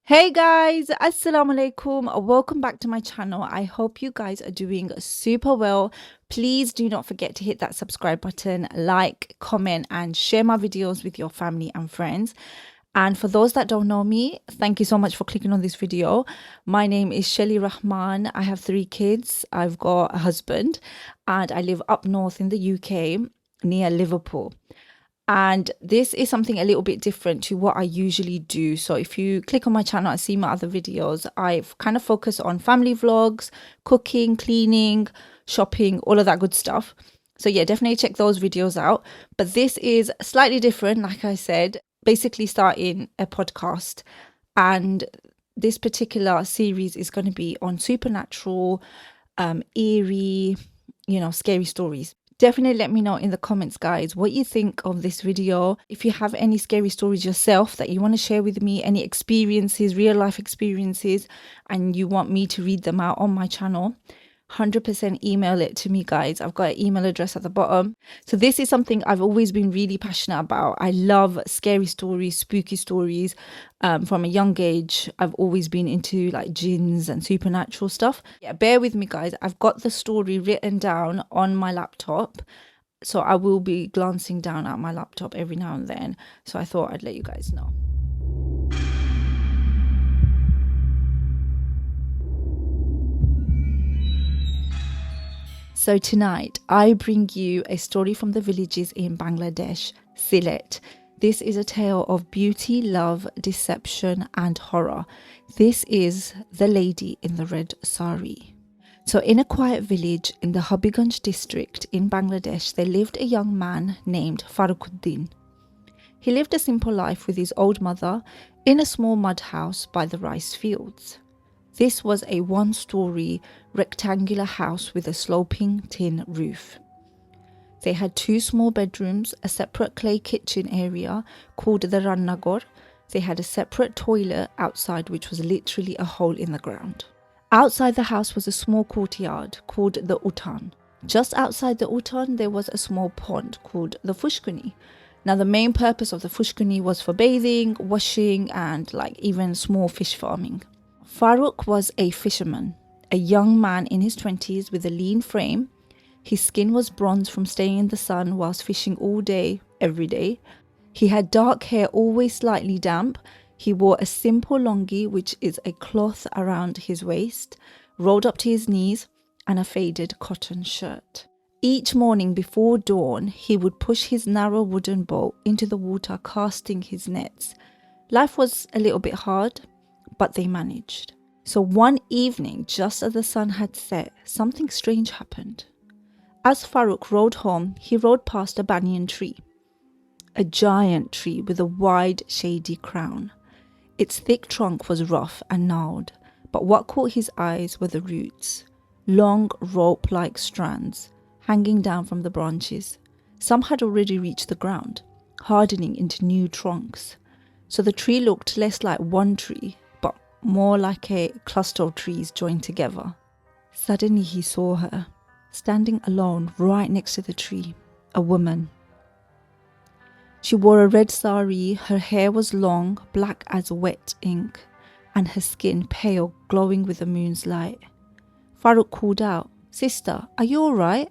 Hey guys, assalamu alaikum. Welcome back to my channel. I hope you guys are doing super well. Please do not forget to hit that subscribe button, like, comment, and share my videos with your family and friends. And for those that don't know me, thank you so much for clicking on this video. My name is Sheley Rahman. I have 3 kids. I've got a husband and I live up north in the UK near Liverpool. And this is something a little bit different to what I usually do. So if you click on my channel and see my other videos, I've kind of focused on family vlogs, cooking, cleaning, shopping, all of that good stuff. So yeah, definitely check those videos out. But this is slightly different, like I said, basically starting a podcast. And this particular series is going to be on supernatural, eerie, scary stories. Definitely let me know in the comments, guys, what you think of this video. If you have any scary stories yourself that you want to share with me, any experiences, real life experiences, and you want me to read them out on my channel, 100% email it to me, guys. I've got an email address at the bottom. So this is something I've always been really passionate about. I love scary stories, spooky stories. From a young age, I've always been into like jinns and supernatural stuff. Yeah, bear with me, guys. I've got the story written down on my laptop, so I will be glancing down at my laptop every now and then. So I thought I'd let you guys know. So tonight, I bring you a story from the villages in Bangladesh, Sylhet. This is a tale of beauty, love, deception, and horror. This is The Lady in the Red Saree. So in a quiet village in the Habiganj district in Bangladesh, there lived a young man named Farooquddin. He lived a simple life with his old mother in a small mud house by the rice fields. This was a one-story rectangular house with a sloping tin roof. They had 2 small bedrooms, a separate clay kitchen area called the Rannagor. They had a separate toilet outside, which was literally a hole in the ground. Outside the house was a small courtyard called the Utan. Just outside the Utan, there was a small pond called the Fushkuni. Now, the main purpose of the Fushkuni was for bathing, washing, and even small fish farming. Farooq was a fisherman, a young man in his 20s with a lean frame. His skin was bronze from staying in the sun whilst fishing all day, every day. He had dark hair, always slightly damp. He wore a simple longi, which is a cloth around his waist, rolled up to his knees, and a faded cotton shirt. Each morning before dawn, he would push his narrow wooden boat into the water, casting his nets. Life was a little bit hard, but they managed. So one evening, just as the sun had set, something strange happened. As Farooq rode home, he rode past a banyan tree, a giant tree with a wide, shady crown. Its thick trunk was rough and gnarled, but what caught his eyes were the roots, long rope-like strands hanging down from the branches. Some had already reached the ground, hardening into new trunks. So the tree looked less like one tree, but more like a cluster of trees joined together. Suddenly he saw her, standing alone right next to the tree, a woman. She wore a red sari, her hair was long, black as wet ink, and her skin pale, glowing with the moon's light. Farooq called out, "Sister, are you all right?"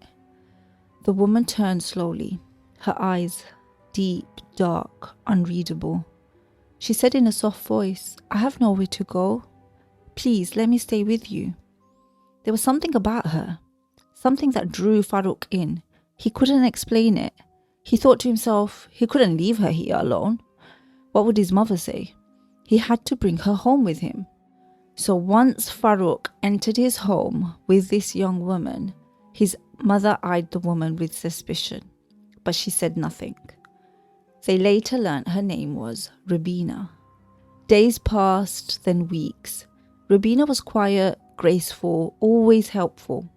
The woman turned slowly, her eyes deep, dark, unreadable. She said in a soft voice, "I have nowhere to go. Please let me stay with you." There was something about her, something that drew Farooq in. He couldn't explain it. He thought to himself, he couldn't leave her here alone. What would his mother say? He had to bring her home with him. So once Farooq entered his home with this young woman, his mother eyed the woman with suspicion, but she said nothing. They later learned her name was Rubina. Days passed, then weeks. Rubina was quiet, graceful, always helpful.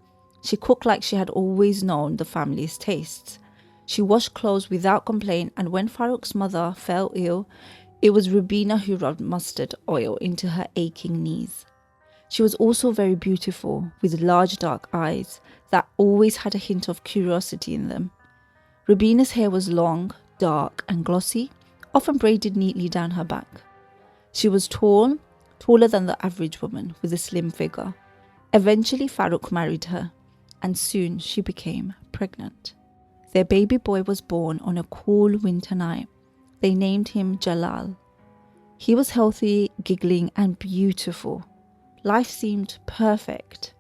She cooked like she had always known the family's tastes. She washed clothes without complaint, and when Farooq's mother fell ill, it was Rubina who rubbed mustard oil into her aching knees. She was also very beautiful, with large dark eyes that always had a hint of curiosity in them. Rubina's hair was long, dark and glossy, often braided neatly down her back. She was tall, taller than the average woman with a slim figure. Eventually, Farooq married her, and soon she became pregnant. Their baby boy was born on a cool winter night. They named him Jalal. He was healthy, giggling, and beautiful. Life seemed perfect.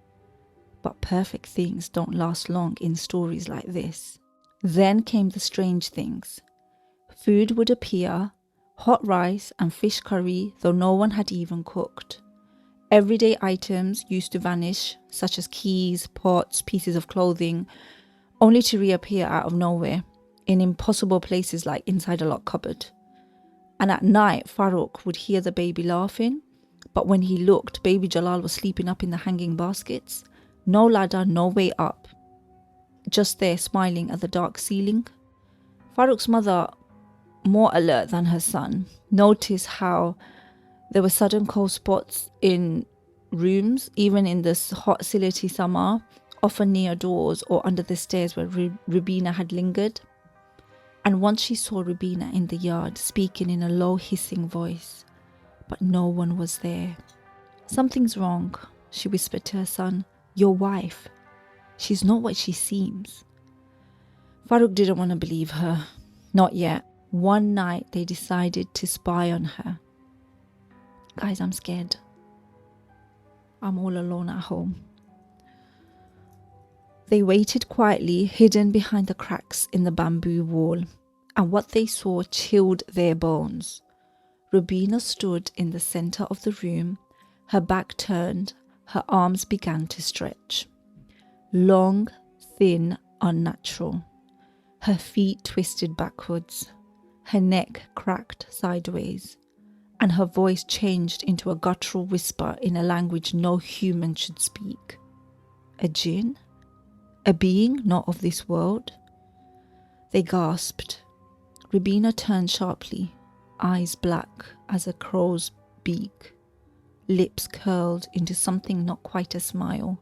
But perfect things don't last long in stories like this. Then came the strange things. Food would appear, hot rice and fish curry, though no one had even cooked. Everyday items used to vanish, such as keys, pots, pieces of clothing, only to reappear out of nowhere in impossible places like inside a locked cupboard. And at night, Farooq would hear the baby laughing, but when he looked, baby Jalal was sleeping up in the hanging baskets. No ladder, no way up. Just there, smiling at the dark ceiling. Farooq's mother, more alert than her son, noticed how there were sudden cold spots in rooms, even in this hot, silty summer, often near doors or under the stairs where Rubina had lingered. And once she saw Rubina in the yard, speaking in a low, hissing voice, but no one was there. "Something's wrong," she whispered to her son. "Your wife. She's not what she seems." Farooq didn't want to believe her. Not yet. One night they decided to spy on her. "Guys, I'm scared. I'm all alone at home." They waited quietly, hidden behind the cracks in the bamboo wall, and what they saw chilled their bones. Rubina stood in the center of the room, her back turned, her arms began to stretch. Long, thin, unnatural. Her feet twisted backwards, her neck cracked sideways, and her voice changed into a guttural whisper in a language no human should speak. A jinn? A being not of this world? They gasped. Rubina turned sharply, eyes black as a crow's beak, lips curled into something not quite a smile.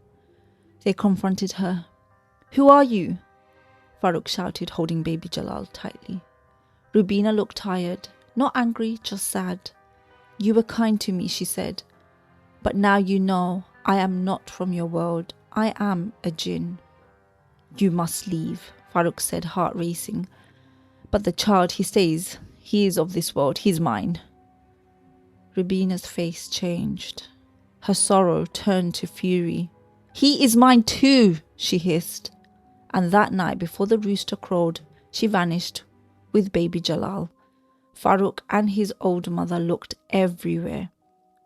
They confronted her. "Who are you?" Farooq shouted, holding baby Jalal tightly. Rubina looked tired, not angry, just sad. "You were kind to me," she said, "but now you know I am not from your world. I am a jinn." "You must leave," Farooq said, heart racing. "But the child, he stays. He is of this world. He's mine." Rubina's face changed. Her sorrow turned to fury. "He is mine too," she hissed. And that night, before the rooster crowed, she vanished with baby Jalal. Farooq and his old mother looked everywhere.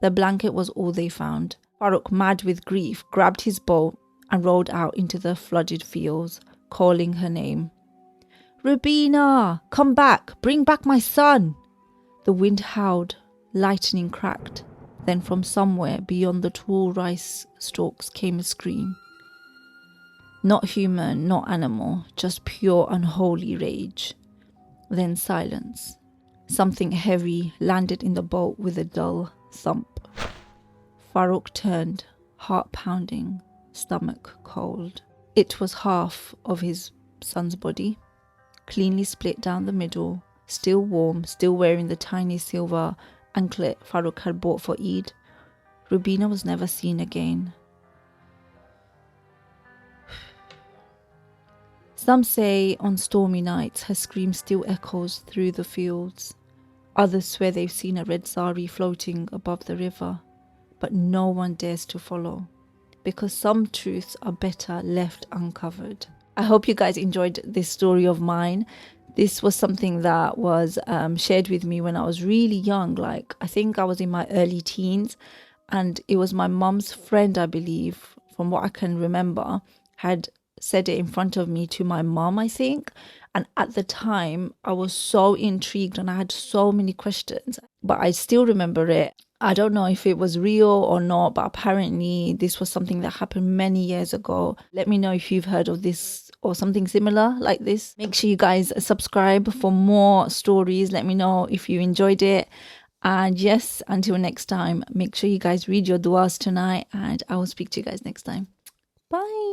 The blanket was all they found. Farooq, mad with grief, grabbed his bow and rode out into the flooded fields, calling her name. "Rubina, come back, bring back my son." The wind howled, lightning cracked. Then from somewhere beyond the tall rice stalks came a scream. Not human, not animal, just pure unholy rage. Then silence. Something heavy landed in the boat with a dull thump. Farooq turned, heart pounding, stomach cold. It was half of his son's body, cleanly split down the middle, still warm, still wearing the tiny silver anklet Farooq had bought for Eid. Rubina was never seen again. Some say on stormy nights her scream still echoes through the fields. Others swear they've seen a red saree floating above the river, but no one dares to follow, because some truths are better left uncovered. I hope you guys enjoyed this story of mine. This was something that was shared with me when I was really young, like I think I was in my early teens, and it was my mum's friend, I believe, from what I can remember, had said it in front of me to my mum, I think. And at the time, I was so intrigued and I had so many questions, but I still remember it. I don't know if it was real or not, but apparently this was something that happened many years ago. Let me know if you've heard of this or something similar like this. Make sure you guys subscribe for more stories. Let me know if you enjoyed it. And yes, until next time, make sure you guys read your duas tonight, and I will speak to you guys next time. Bye.